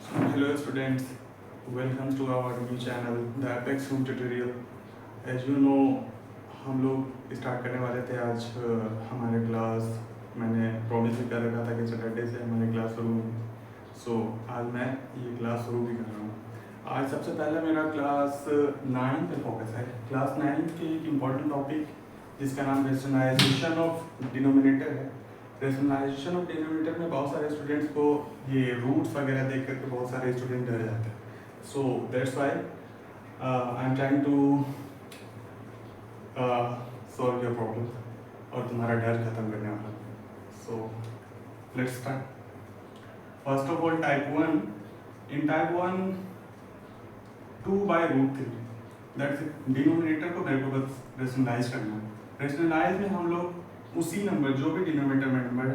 Hello students, welcome to our new channel The Apex Room Tutorial. As you know, हम लोग start करने वाले थे आज हमारे क्लास। मैंने प्रॉमिस भी कर रखा था कि सैटरडे से हमारी क्लास शुरू होगी। सो आज मैं ये क्लास शुरू भी कर रहा हूँ। आज सबसे पहले मेरा क्लास 9 पे फोकस है। क्लास 9 के एक इम्पॉर्टेंट टॉपिक जिसका नाम रेशनलाइजेशन ऑफ डिनोमिनेटर है। रेशनलाइजेशन ऑफ डिनोमिनेटर में बहुत सारे स्टूडेंट्स को ये रूट्स वगैरह देख करके बहुत सारे स्टूडेंट डर जाते हैं। So that's why I am trying to solve your problem और तुम्हारा डर खत्म करने वाला। So let's start. First of all type 1। In type 1 2/√3 that's it. Denominator को मेरे को बस रेशनलाइज करना है। रेशनलाइज में हम लोग उसी नंबर जो भी डिनोमिनेटर में नंबर है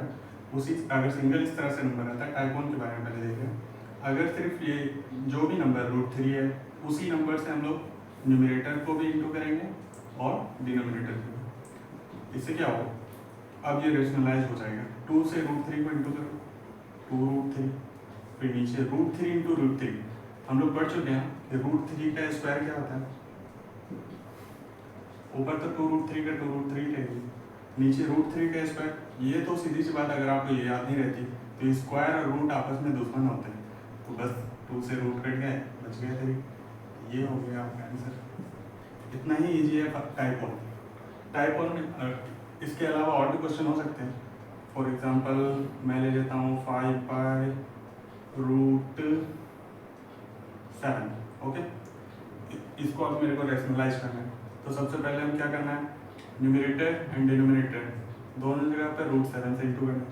उसी, अगर सिंगल इस तरह से नंबर आता है, टाइप 1 के बारे में पहले देखें। अगर सिर्फ ये जो भी नंबर √3 है उसी नंबर से हम लोग न्यूमरेटर को भी इंटू करेंगे और डिनोमिनेटर को भी। इससे क्या होगा, अब ये रेशनलाइज हो जाएगा। 2 से √3 को इंटू करो, 2√3, फिर नीचे √3 इंटू √3। हम लोग पढ़ चुके हैं कि √3 का स्क्वायर क्या होता है। ऊपर तो 2√3 का 2√3 रहेगी, नीचे √3 का स्क्वायर। ये तो सीधी सी बात, अगर आपको ये याद नहीं रहती तो स्क्वायर और रूट आपस में दुश्मन होते हैं। तो बस 2 से रूट कट गए, बच गए 3। ये हो गया आपका आंसर। इतना ही ईजी है टाइप 1। टाइप 1 में इसके अलावा और भी क्वेश्चन हो सकते हैं। फॉर एग्जांपल मैं ले लेता हूँ 5/√7। ओके, इसको अब मेरे को रेशनलाइज करना है। तो सबसे पहले हम क्या करना है, न्यूमरेटर एंड डिनोमिनेटर दोनों जगह पर √7 से इंटू करना है।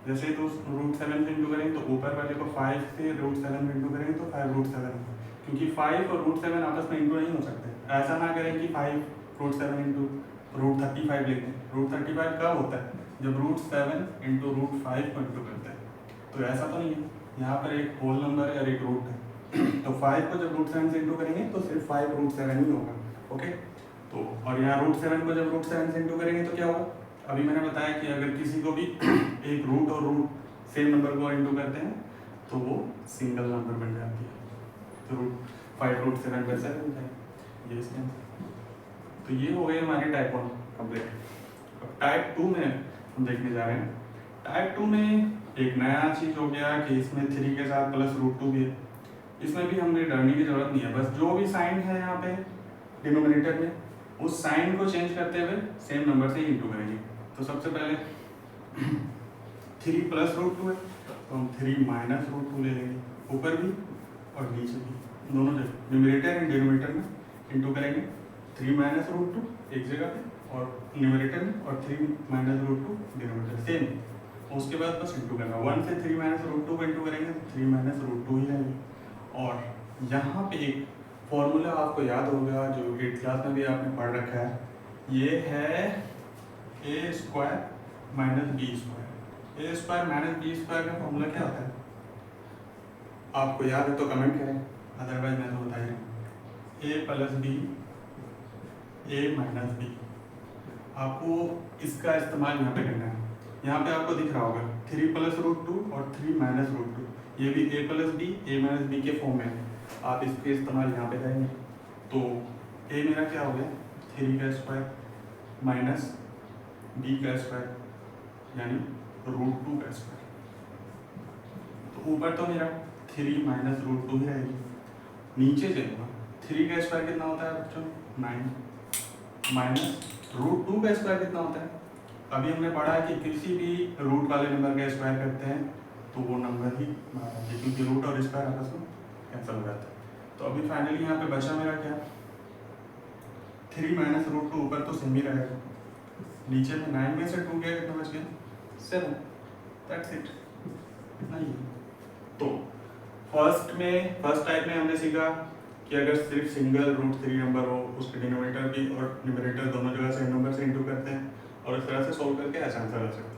जैसे ही तो √7 से इंटू करेंगे तो ऊपर वाले को 5 से √7 में इंटू करेंगे तो 5√7, क्योंकि 5 और √7 आपस में इंटू नहीं हो सकते। ऐसा ना करें कि 5√7 इंटू √35 लेते हैं। √35 कब होता है, जब √7 इंटू √5 को इंटू करते हैं। तो ऐसा तो नहीं है, यहाँ पर एक होल नंबर है और एक रूट है। तो 5 को जब √7 से इंटू करेंगे तो सिर्फ 5√7 ही होगा। ओके, तो और यहाँ √7 को जब √7 से इंटू करेंगे तो क्या होगा। अभी मैंने बताया कि अगर किसी को भी एक रूट और रूट सेम नंबर को इंटू करते हैं तो वो सिंगल नंबर बन जाती है। तो 5√7 वैसा बनता है ये इसका। तो ये हो गई हमारी टाइप 1 कंप्लीट। अब टाइप 2 में हम देखने जा रहे हैं। टाइप 2 में एक नया चीज़ हो गया कि इसमें 3 के साथ प्लस √2 भी है। इसमें भी हमें डरने की जरूरत नहीं है, बस जो भी साइन है यहाँ पे डिनोमिनेटर में उस साइन को चेंज करते हुए सेम नंबर से इंटू करेंगे। तो सबसे पहले 3 प्लस √2 है तो हम 3 माइनस √2 ले लेंगे, ऊपर भी और नीचे भी दोनों जगह न्यूमरेटर एंड डिनोमिनेटर में इंटू करेंगे। 3 माइनस √2 एक जगह पे और न्यूमरेटर में, और 3 माइनस √2 डिनोमिनेटर सेम। उसके बाद बस इंटू करना। 1 से 3 माइनस √2 को इंटू करेंगे तो 3 माइनस √2 ही रहेंगे। और यहाँ पे एक फॉर्मूला आपको याद होगा जो 8th क्लास में भी आपने पढ़ रखा है, ये है a² minus b²। a² minus b² का फॉर्मूला क्या होता है, आपको याद है तो कमेंट करें, अदरवाइज मैं तो बता ही रहा हूँ। a plus b, a minus b। आपको इसका इस्तेमाल यहाँ पे करना है। यहाँ पे आपको दिख रहा होगा 3 प्लस √2 और 3 माइनस √2, ये भी a plus b, a minus b के फॉर्म में है। आप इसके इस्तेमाल यहाँ पे करेंगे तो a मेरा क्या हो गया 3 का स्क्वायर माइनस b का स्क्वायर यानी √2 का स्क्वायर। तो ऊपर तो मेरा 3 माइनस √2 ही रहेगी, नीचे चलूँगा 3 का स्क्वायर कितना होता है बच्चों 9, माइनस √2 का स्क्वायर कितना होता है। अभी हमने पढ़ा है कि किसी भी रूट वाले नंबर का स्क्वायर करते हैं तो वो नंबर ही क्योंकि रूट और स्क्वायर आपस में कैंसिल हो जाता है। तो अभी फाइनली यहाँ पे बचा मेरा क्या 3 माइनस √2, ऊपर तो सेम ही रहेगा, नीचे में 9 में से 2 गया कितना बच गया 7। दैट्स इट, इतना ही। तो फर्स्ट टाइप में हमने सीखा कि अगर सिर्फ सिंगल √3 नंबर हो उसके डिनोमिनेटर भी और न्यूमरेटर दोनों जगह सेम नंबर से इंटू करते हैं और इस तरह से सोल्व करके ऐसा आंसर आ सकते हैं।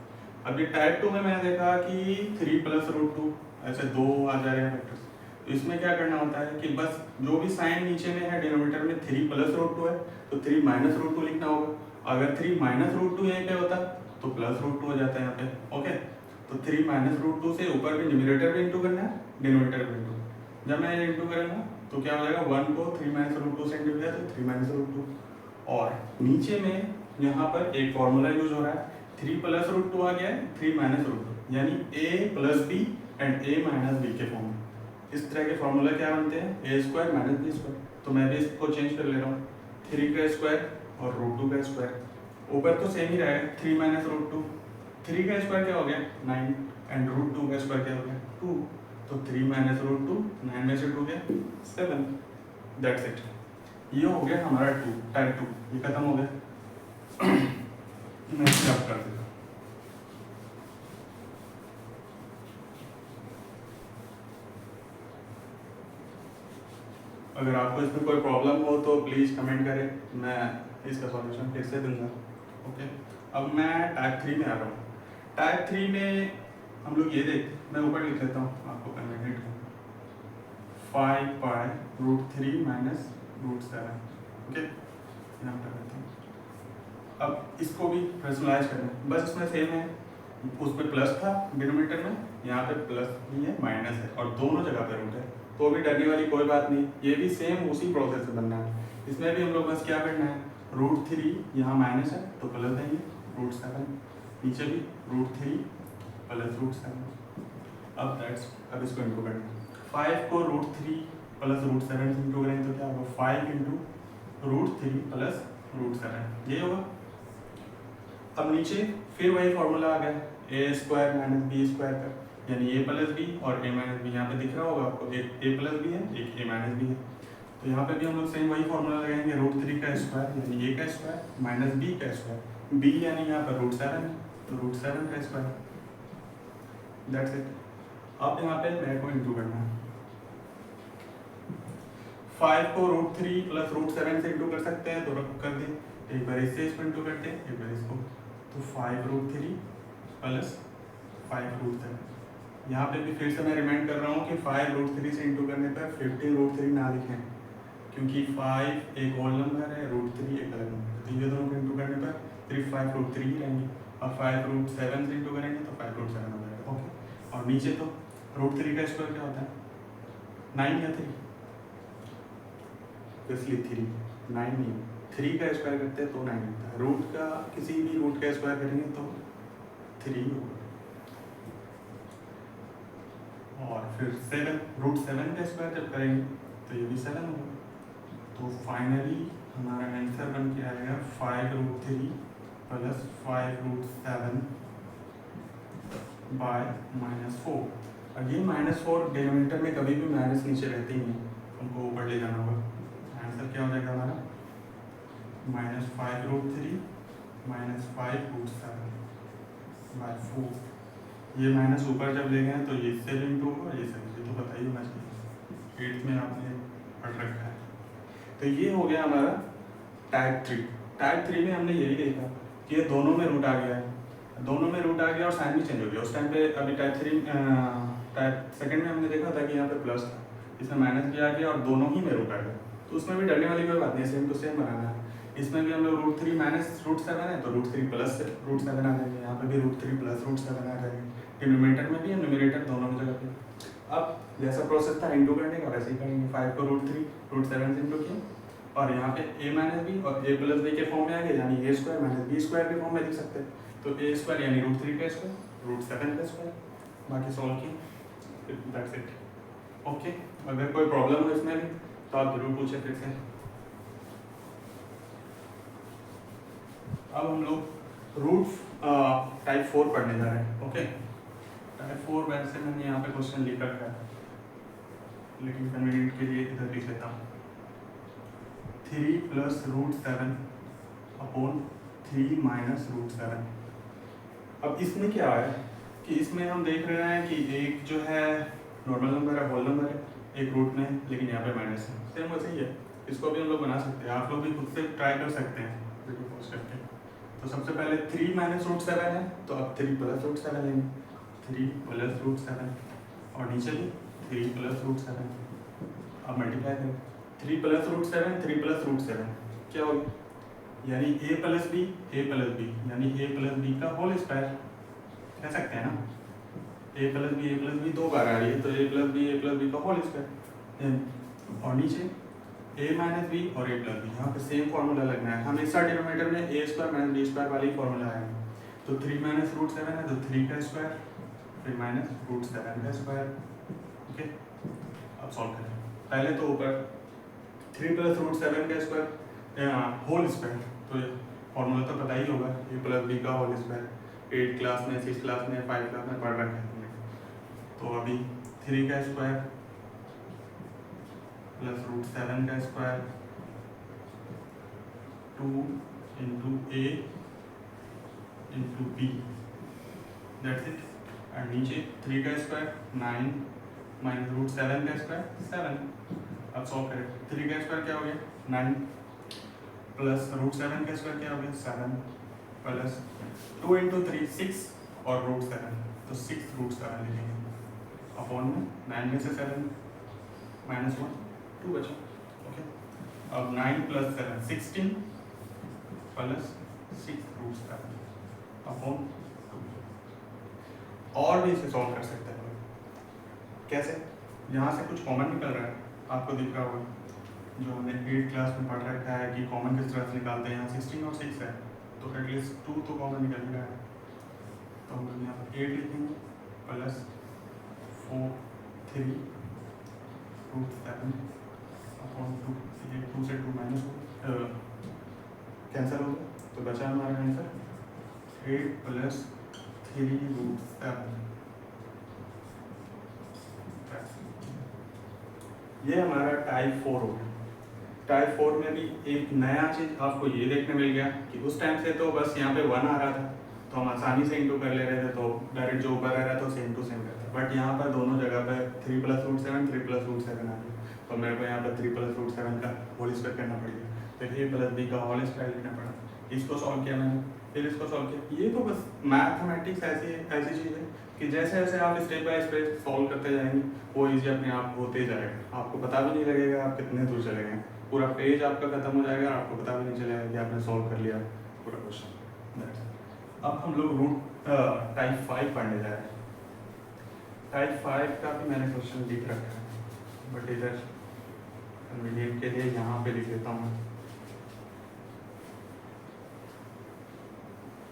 अभी टाइप 2 में मैंने देखा कि 3 प्लस √2 ऐसे 2 आ जा रहे हैं फैक्टर्स। तो इसमें क्या करना होता है कि बस जो भी साइन नीचे में है डिनोमिनेटर में 3 प्लस √2 है तो 3 माइनस √2 लिखना होगा। अगर 3 माइनस √2 यहीं पे होता तो प्लस √2 हो जाता है यहाँ पे। ओके, तो 3 माइनस रूट 2 से ऊपर भी न्यूमरेटर भी इंटू करना है, डिनोमिनेटर भी इंटू। जब मैं ये इंटू करूँगा तो क्या हो जाएगा, 1 को 3 माइनस रूट 2 से इंटू किया तो 3 माइनस रूट 2। और नीचे में यहाँ पर एक फॉर्मूला यूज हो रहा है, 3 प्लस रूट 2 आ गया है 3 माइनस रूट 2, यानी a plus B and a minus B के फॉर्म में। इस तरह के फॉर्मूला क्या बनते हैं, a square minus B square. तो मैं भी इसको चेंज कर ले रहा हूँ, 3 का स्क्वायर और रूट 2 का स्क्वायर। ऊपर तो सेम ही रहेगा, 3 माइनस रूट 2, 3 का स्क्वायर क्या हो गया 9 एंड रूट 2 का स्क्वायर क्या हो गया 2। तो 3 माइनस रूट 2, 9 में से 2 गया 7। That's it. ये हो गया हमारा टाइप 2, ये खत्म हो गया। नेक्स्ट आप कर देगा। अगर आपको इसमें कोई प्रॉब्लम हो तो प्लीज़ कमेंट करें, मैं इसका सॉल्यूशन फिर से दूंगा। ओके, अब मैं टाइप 3 में आ रहा हूँ। टाइप 3 में हम लोग ये देखते, मैं ऊपर लिख लेता हूँ आपको कन्वीनियंट हो, 5 pi root 3 minus root 7। Okay, यहाँ पर करता हूँ। अब इसको भी रेशनलाइज करना है, बस इसमें सेम है, उस पर प्लस था डिनोमिनेटर में, यहाँ पे प्लस नहीं है माइनस है, और दोनों जगह पे रूट है, तो भी डरने वाली कोई बात नहीं। ये भी सेम उसी प्रोसेस से बनना है। इसमें भी हम लोग बस क्या करना है, रूट 3 यहाँ माइनस है तो प्लस देंगे, रूट 7 नीचे भी रूट 3 प्लस रूट 7। अब इसको इंटू करना है, 5 को रूट 3 प्लस रूट 7 से इंटू करेंगे तो क्या होगा, 5 इंटू रूट 3 प्लस रूट 7, ये होगा। अब नीचे फिर वही फॉर्मूला आ गया, ए स्क्वायर माइनस बी स्क्वायर का, यानी ए प्लस बी और ए माइनस बी। यहाँ पे दिख रहा होगा आपको, एक ए प्लस बी है, एक ए माइनस बी है। तो यहाँ पे भी हम लोग सेम वही फॉर्मूला लगाएंगे, रूट 3 का स्क्वायर यानी ए का स्क्वायर माइनस बी का स्क्वायर, बी यानी यहाँ पर रूट 7 है तो रूट 7 का स्क्वायर। That's it. अब यहाँ पे मेरे को इंटू करना है, 5 को रूट 3 प्लस रूट 7 से इंटू कर सकते हैं तो कर दें, एक बार इससे इसको इंटू करते हैं, एक बार इसको, तो 5 रूट 3 प्लस 5 रूट 7। यहाँ पे भी फिर से मैं रिमाइंड कर रहा हूँ कि 5 रूट 3 से इंटू करने पर 15 रूट 3 ना लिखें, क्योंकि 5 एक होल नंबर है, रूट 3 एक अलग नंबर है, तो ये दोनों को इंटू करने पर सिर्फ 5 रूट 3 ही रहेंगे। और 5 रूट 7 से इंटू करेंगे तो 5 रूट 7 हो जाएगा। ओके, और नीचे तो रूट 3 का स्क्वायर क्या होता है, 9 या 3, इसलिए 3, 9 नहीं, 3 का स्क्वायर करते हैं तो 9 होता है। रूट का किसी भी रूट का स्क्वायर करेंगे तो 3 होगा। और फिर 7 रूट 7 का स्क्वायर जब करेंगे तो ये भी 7 होगा। तो फाइनली हमारा आंसर बन के आएगा 5 रूट 3 प्लस 5 रूट 7 बाय -4। और ये -4 डिनोमिनेटर में कभी भी माइनस नीचे रहते ही नहीं, हमको ऊपर ले जाना होगा। आंसर क्या हो जाएगा हमारा, -5 रूट 3 -5 रूट 7 बाय 4। ये माइनस ऊपर जब ले गए तो ये इससे भी इंटू होगा, ये सब तो पता ही होना चाहिए, 8th में आपने पढ़ रखा है। तो ये हो गया हमारा टाइप 3। टाइप 3 में हमने यही देखा कि ये दोनों में रूट आ गया है, दोनों में रूट आ गया और साइन भी चेंज हो गया। उस टाइम पे अभी टाइप सेकंड में हमने देखा था कि यहाँ पे प्लस था, इसमें माइनस भी आ गया और दोनों ही में रूट आ गया। तो उसमें भी डरने वाली कोई बात नहीं, सेम टू सेम बनाना है। इसमें भी हम लोग रूट 3 माइनस रूट 7 है तो रूट 3 प्लस रूट 7 आ जाएंगे, यहाँ पे भी रूट 3 प्लस रूट 7 आ जाएंगे, डिनोमिनेटर में भी न्यूमरेटर दोनों जगह पे। अब जैसा प्रोसेस था इंटू करने का वैसे ही करेंगे, 5 को रूट 3 रूट 7 से इंटू किया और यहाँ पे a माइनस बी और a प्लस बी के फॉर्म में आ गया, यानी a square minus B square के फॉर्म में लिख सकते हैं। तो a स्क्वायर यानी रूट 3 का स्क्वायर रूट 7 का स्क्वायर, बाकी सॉल्व किया, दैट्स इट। ओके, अगर कोई प्रॉब्लम हो इसमें भी तो आप जरूर पूछें फिर से। अब हम लोग रूट टाइप 4 पढ़ने जा रहे हैं। ओके, टाइप 4 वैसे मैंने यहाँ पे क्वेश्चन लिख रखा है, लेकिन कन्वीनियंट के लिए इधर लिख लेता हूँ, 3 plus root 7 upon 3 minus root 7। अब इसमें क्या है कि इसमें हम देख रहे हैं कि एक जो है नॉर्मल नंबर है, होल नंबर है, एक रूट में, लेकिन यहाँ पे माइनस है। सेम वैसे ही है, इसको भी हम लोग बना सकते हैं, आप लोग भी खुद से ट्राई कर सकते हैं वीडियो पॉज करके। तो सबसे पहले 3 माइनस रूट 7 है, तो अब 3 प्लस रूट 7 लेंगे, 3 प्लस रूट 7 और नीचे भी 3 प्लस रूट 7। अब मल्टीप्लाई करें, 3 प्लस रूट 7 3 प्लस रूट 7 क्या होगा, यानी a प्लस बी यानी a प्लस बी का होल स्क्वायर कह सकते हैं ना। ए प्लस बी दो बार आ रही है, तो ए प्लस बी का होल स्क्वायर, और नीचे ए माइनस बी और ए प्लस बी, यहाँ पे सेम फॉर्मूला लगना है। हमेशा डिनोमिनेटर में ए स्क्वायर माइनस बी स्क्वायर वाली फॉर्मूला आएगा। तो 3 माइनस रूट 7 है तो 3 का स्क्वायर, फिर माइनस रूट 7 का स्क्वायर। ओके, अब सॉल्व करें। पहले तो ऊपर 3 प्लस रूट 7 का स्क्वायर होल स्क्वायर, तो फॉर्मूला तो पता ही होगा, ए प्लस बी का होल स्क्वायर। 8 क्लास में, 6 क्लास में, 5 क्लास में पढ़ रखा है हमने। तो अभी 3 का स्क्वायर प्लस रूट 7 का square 2 into A into B, that's it. और नीचे 3 का स्क्वायर 9 माइनस रूट 7 का स्क्वायर 7। अब सॉल्व करें। 3 का स्क्वायर क्या हो गया 9 प्लस रूट 7 का स्क्वायर क्या हो गया 7 प्लस 2 इंटू 3 6 और रूट 7, तो 6 रूट 7 लिखेंगे अपॉन में 9 में से 7 माइनस 1 2 बचा। ओके, अब 9 प्लस 7 16 प्लस 6 रूट 7 अपॉन 2। और भी इसे सॉल्व कर सकते हैं। कैसे? यहाँ से कुछ कॉमन निकल रहा है, आपको दिख रहा होगा, जो हमने 8 क्लास में पढ़ रखा है कि कॉमन किस तरह से निकालते हैं। यहाँ 16 और 6 है, तो एटलीस्ट 2 तो कॉमन निकल ही रहा है। तो हम लोग यहाँ पर 8 लिखेंगे प्लस 4 3 रूट 7 अपॉन 2। ये 2 से 2 माइनस कैंसिल हो गया, तो बचा हमारा आंसर 8 प्लस 3 रूट 7। ये हमारा टाइप 4 हो गया। टाइप 4 में भी एक नया चीज़ आपको ये देखने मिल गया कि उस टाइम से तो बस यहाँ पे 1 आ रहा था, तो हम आसानी से इंटू कर ले रहे थे, तो डायरेक्ट जो ऊपर आ रहा था सेम टू सेम रहता। बट यहाँ पर दोनों जगह पर 3 प्लस रूट 7 3 प्लस रूट 7 आ गया, तो मेरे को यहाँ पर 3 प्लस रूट 7 का होल स्क्वायर करना पड़ेगा, तो ए प्लस बी का होल स्क्वायर लिखना पड़ा। इसको सॉल्व किया मैंने, फिर इसको सॉल्व किया। ये तो बस मैथमेटिक्स ऐसी चीज़ है कि जैसे जैसे आप स्टेप बाय स्टेप सॉल्व करते जाएंगे वो इजी अपने आप होते जाएगा, आपको पता भी नहीं लगेगा आप कितने दूर चले गए। पूरा पेज आपका खत्म हो जाएगा, आपको पता भी नहीं चलेगा कि आपने सॉल्व कर लिया पूरा क्वेश्चन। अब हम लोग रूट टाइप 5 पढ़ने जा रहे हैं। टाइप 5 का भी मैंने क्वेश्चन लिख रखा है, बट इधर कन्वीनियंट के लिए यहाँ पे लिख देता हूँ।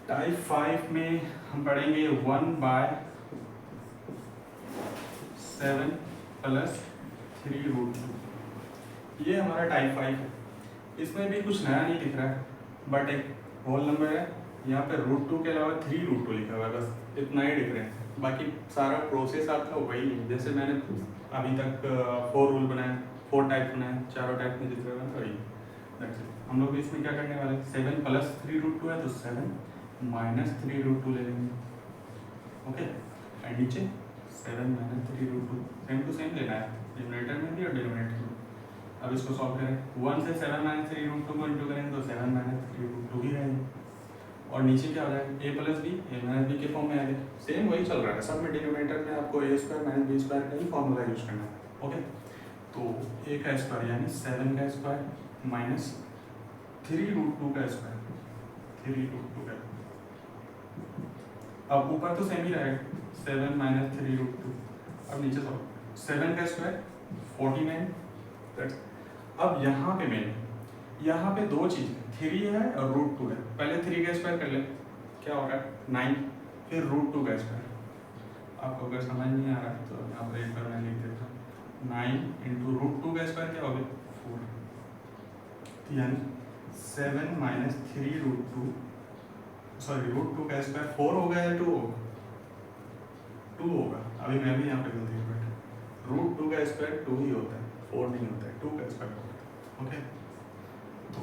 टाइप 5 में हम पढ़ेंगे 1/7 प्लस 3 रूट 2। ये हमारा टाइप 5 है। इसमें भी कुछ नया नहीं दिख रहा है, बट एक होल नंबर है, यहाँ पे रूट 2 के अलावा 3 रूट 2 लिखा हुआ है, बस इतना ही डिफरेंस है। बाकी सारा प्रोसेस आपका वही है, जैसे मैंने अभी तक 4 रूल बनाए, 4 टाइप बनाए, चारों टाइप में जिस तरह वही। हम लोग इसमें क्या करने वाले, 7 प्लस 3 रूट 2 है तो 7 माइनस 3 रूट 2 ले लेंगे। ओके, एंड नीचे 7 minus 3 root 2 same to same लेना है, डिनोमिनेटर में भी और डिनोमिनेटर में। अब इसको सॉल्व करें, 1 से 7 माइनस 3 रूट 2 को इंटू करेंगे तो 7 माइनस 3 रूट 2 ही रहेंगे, और नीचे क्या हो जाएगा ए plus B, A minus B के फॉर्म में आ गया। सेम वही चल रहा है, सब में डिनोमिनेटर में आपको ए स्क्वायर माइनस बी स्क्वायर का ही फॉर्मूला यूज करना है। ओके, तो ए का स्क्वायर यानी 7 का स्क्वायर माइनस 3 रूट 2 का स्क्वायर, 3 रूट 2 का। अब ऊपर तो सेम ही रहेगा, 7 माइनस 3 रूट 2। अब नीचे सॉल्व, 7 का स्क्वायर 49। अब यहाँ पे मैंने यहाँ पे दो चीज़, 3 है और रूट 2 है। पहले 3 का स्क्वायर कर ले, क्या हो रहा है 9, फिर रूट 2 का स्क्वायर। आपको अगर समझ नहीं आ रहा है तो यहाँ पर एक बार मैं लिख देता हूँ, 9 इंटू रूट 2 का स्क्वायर क्या हो गया 4, यानी 7 माइनस 3 रूट 2, सॉरी रूट 2 का स्क्वायर 4 होगा या 2 होगा, 2 होगा। अभी मैं भी यहाँ पे गलती कर बैठा, रूट 2 का स्क्वायर 2 ही होता है, 4 नहीं होता है, 2 का स्क्वायर होता है। ओके, तो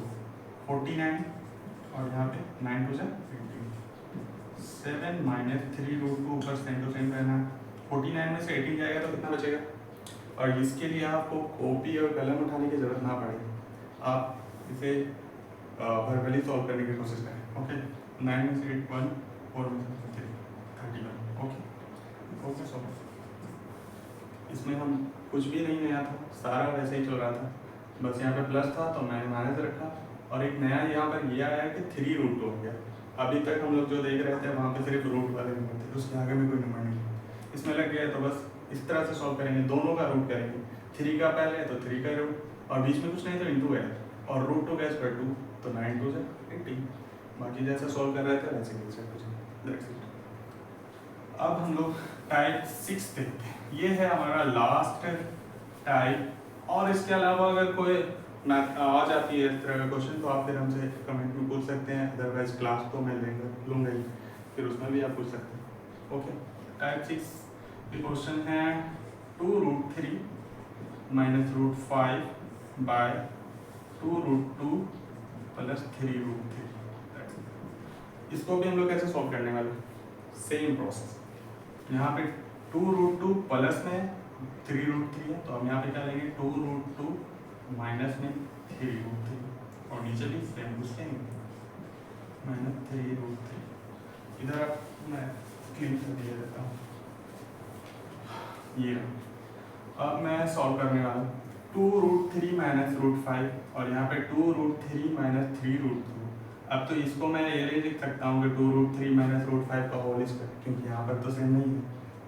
49 और यहाँ पे 9 2 18, 7 माइनस 3 रूट 2 ऊपर सेम टू सेम रहना है। 49 में से 18 जाएगा तो कितना बचेगा, और इसके लिए आपको कॉपी और कलम उठाने की जरूरत ना पड़े, आप इसे वर्बली सॉल्व करने की कोशिश करें। ओके, 9 में से 8 1, 4 में से 3 31। Okay okay, solve. इसमें हम कुछ भी नहीं नया था, सारा वैसे ही चल रहा था, बस यहाँ पे प्लस था तो मैंने माइनस रखा, और एक नया यहाँ पर ये आया कि 3 रूट 2 हो गया। अभी तक हम लोग जो देख रहे थे वहाँ पे सिर्फ रूट वाले नंबर थे, उसके आगे में कोई नंबर नहीं। इसमें लग गया तो बस इस तरह से सॉल्व करेंगे, दोनों का रूट करेंगे। 3 का पहले तो 3 का रूट और बीच में कुछ नहीं तो इंटू है और रूट 2 का स्क्वायर 2 तो 9 2 से 18। बाकी जैसा सॉल्व कर रहे थे वैसे ही सब कुछ। अब हम लोग टाइप 6 देखते हैं। ये है हमारा लास्ट टाइप। और इसके अलावा अगर कोई मैथ आ जाती है इस तरह का क्वेश्चन तो आप फिर हमसे कमेंट में पूछ सकते हैं, अदरवाइज क्लास तो मैं लूँगा ही, फिर उसमें भी आप पूछ सकते हैं। ओके, टाइप 6 के क्वेश्चन है 2√3 माइनस √5 बाय 2√2 प्लस 3√3। इसको भी हम लोग कैसे सॉल्व करने वाले, सेम प्रोसेस। यहाँ पे 2√2 प्लस में 3√3 है तो हम यहाँ पे क्या लेंगे 2√2 माइनस में 3√3 और नीचे भी सेम कुछ लेंगे माइनस 3√3। इधर आप मैं क्लीन कर दिया देता हूँ ये। अब मैं सॉल्व करने वाला हूँ 2√3 माइनस √5 और यहाँ पे 2√3 माइनस 3√2। अब तो इसको मैं ये नहीं लिख सकता हूँ कि 2√3 माइनस √5 का होल स्क्वायर, क्योंकि यहाँ पर तो सेम नहीं है।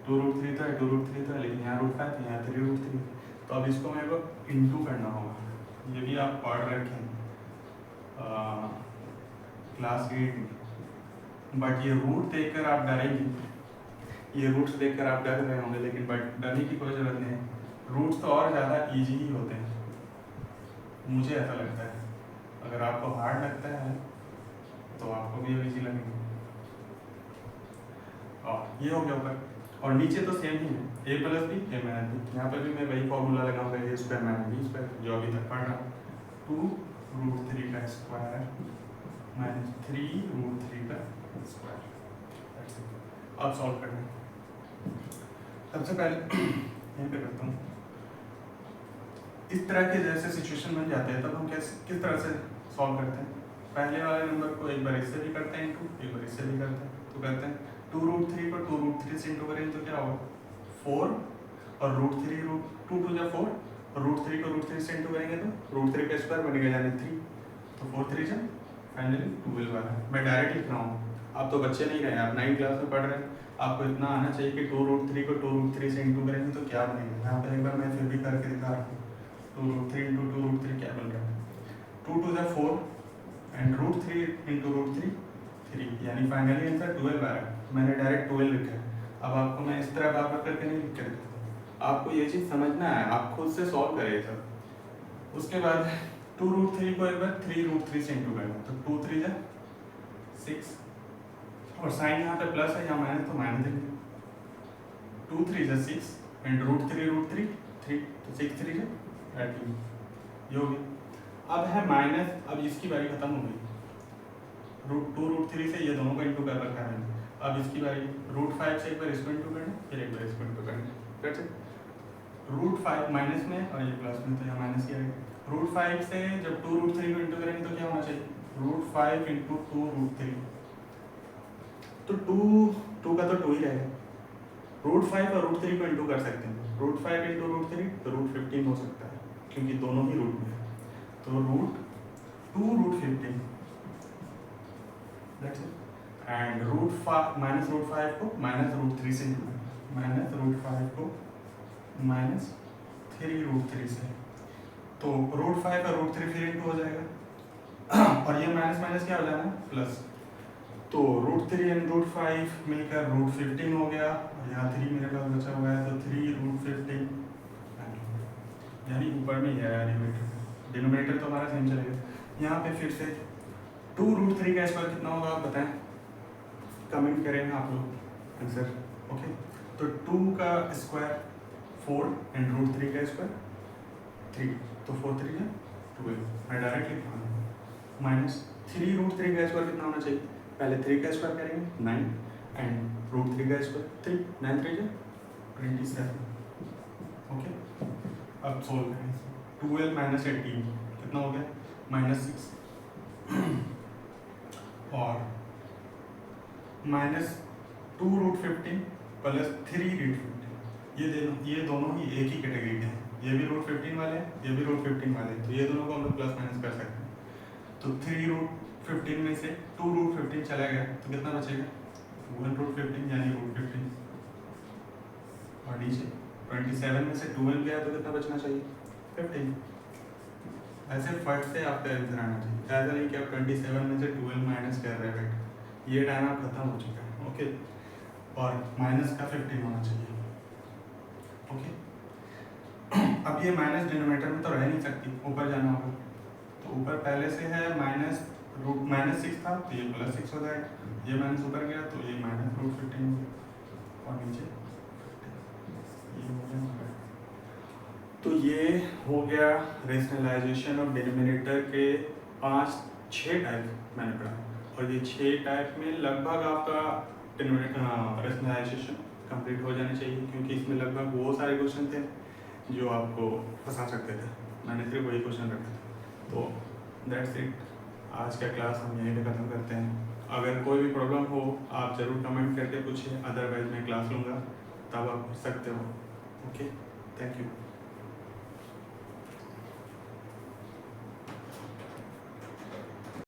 2√3 तो है 2√3 तो है, लेकिन यहाँ √5 तो यहाँ 3√3। तो अब इसको मेरे को इंटू करना होगा। ये भी आप पढ़ रखें क्लास 8 में, बट ये रूट देखकर आप डरेंगे, ये रूट्स देखकर आप डर रहे होंगे, लेकिन बट डरने की कोई ज़रूरत नहीं है। रूट्स तो और ज़्यादा ईजी ही होते हैं, मुझे ऐसा लगता है। अगर आपको हार्ड लगता है तो आपको भी ईजी लगेगा। और ये हो गया ऊपर और नीचे तो सेम ही है, a plus B A minus B. यहाँ पर भी मैं वही फॉर्मूला लगाऊंगा, A square minus B square, जो अभी तक पढ़ रहा हूँ। 2√3 का स्क्वायर माइनस 3√3 का स्क्वायर। अब सॉल्व करना है। सबसे पहले यहीं पे करता हूँ। इस तरह के जैसे सिचुएशन बन जाते हैं तब हम किस तरह से सॉल्व करते हैं। पहले वाले नंबर को एक बार इससे भी करते हैं इंटू, एक बार इससे भी करते हैं। तो करते हैं 2√3 को 2√3 से इंटू करेंगे तो क्या होगा 4 और √3 2 2 जा 4 और √3 को √3 से इंटू करेंगे तो √3 का स्क्वायर बनेगा यानी 3, तो 4 3 जा फाइनली 12 वाला। मैं डायरेक्ट लिख रहा हूँ, आप तो बच्चे नहीं रहे, आप 9th क्लास में पढ़ रहे हैं, आपको इतना आना चाहिए कि 2√3 को 2√3 से इंटू करेंगे तो क्या बनेगा। यहाँ पर एक बार मैं फिर भी करके दिखा रहा हूँ। 2√3 इंटू 2√3 क्या बन रहा है 2 2 जा 4 एंड √3 इंटू √3 3, यानी फाइनली आंसर 12 आ रहा है। मैंने डायरेक्ट 12 लिखा है। अब आपको मैं इस तरह बार बार करके नहीं लिख कर, आपको ये चीज़ समझना है, आप खुद से सॉल्व करें सब। उसके बाद 2√3 को एक बार 3√3 से इंटू करना, तो 2 3 जा 6 और साइन यहाँ पे प्लस है या माइनस तो माइनस देंगे। 2 3 जा 6 एंड √3 3, तो 6 3 जा 13, ये हो गया। अब है माइनस, अब इसकी बारी खत्म हो गई। √2 √3 से ये दोनों को इंटू कर रखा है। अब इसकी बारी √5 से एक बार इसको इंटू करना, फिर एक बार इसको इंटू करना, कैसे √5 माइनस में और ये प्लस में, तो यहाँ माइनस ही आएगा। √5 से जब 2√3 को इंटू करेंगे तो क्या होना चाहिए √5 इंटू 2√3, तो 2 का तो 2 ही रहेगा। √5 और √3 को इंटू कर सकते हैं, √5 इंटू √3 तो √15 हो सकता है, क्योंकि दोनों ही रूट में है। तो √2 √15 दैट्स इट। एंड माइनस √5 को माइनस √3 से इंटू, माइनस √5 को माइनस 3√3 से, तो √5 और √3 फिर इंटू हो जाएगा और ये माइनस माइनस क्या हो जाना प्लस, तो √3 एंड √5 मिलकर √15 हो गया और यहाँ 3 मेरे पास बचा हुआ है, तो 3√15, यानी ऊपर में है डिनोमिनेटर तो हमारा सेम चलेगा। यहाँ पे फिर से 2√3 का स्क्वायर कितना होगा आप बताएं, कमेंट करें आप लोग आंसर। ओके, तो 2 का स्क्वायर 4 एंड √3 का स्क्वायर 3, तो 4 3 है 12। मैं डायरेक्ट लिख रहा हूँ माइनस 3√3 का स्क्वायर कितना होना चाहिए, पहले 3 का स्क्वायर करेंगे 9 एंड √3 का स्क्वायर 3, 9 3 जा 27। ओके, अब सोल्व करें। 12 माइनस 18 कितना हो गया -6 और माइनस 2√15 प्लस 3√15, ये दोनों ही एक ही कैटेगरी के हैं, ये भी √15 वाले हैं, ये भी √15 वाले हैं, तो ये दोनों को हम लोग प्लस माइनस कर सकते हैं। तो 3√15 में से 2√15 चला गया तो कितना बचेगा 1√15, यानी √15 और नीचे 27 में से 12 गया तो कितना बचना चाहिए 15। ऐसे फट से आपका आंसर आना चाहिए, ऐसा नहीं कि आप 27 में से 12 माइनस कर रहे हैं, ये टाइम आप खत्म हो चुका है। ओके, और माइनस का 15 होना चाहिए। ओके, अब ये माइनस डिनोमिनेटर में तो रह नहीं सकती, ऊपर जाना होगा। तो ऊपर पहले से है -6 था तो ये +6 हो जाएगा, ये माइनस ऊपर गया तो ये -√15 हो गया और नीचे ये हो गया। तो ये हो गया रेशनलाइजेशन ऑफ डिनोमिनेटर के 5-6 टाइप मैंने पढ़ा, और ये 6 टाइप में लगभग आपका रेशनलाइजेशन कंप्लीट हो जाने चाहिए, क्योंकि इसमें लगभग वो सारे क्वेश्चन थे जो आपको फंसा सकते थे। मैंने सिर्फ वही क्वेश्चन रखे थे। तो दैट्स इट, आज का क्लास हम यहीं पे ख़त्म करते हैं। अगर कोई भी प्रॉब्लम हो आप ज़रूर कमेंट करके पूछिए, अदरवाइज मैं क्लास लूँगा तब आप पूछ सकते हो। Okay, thank you.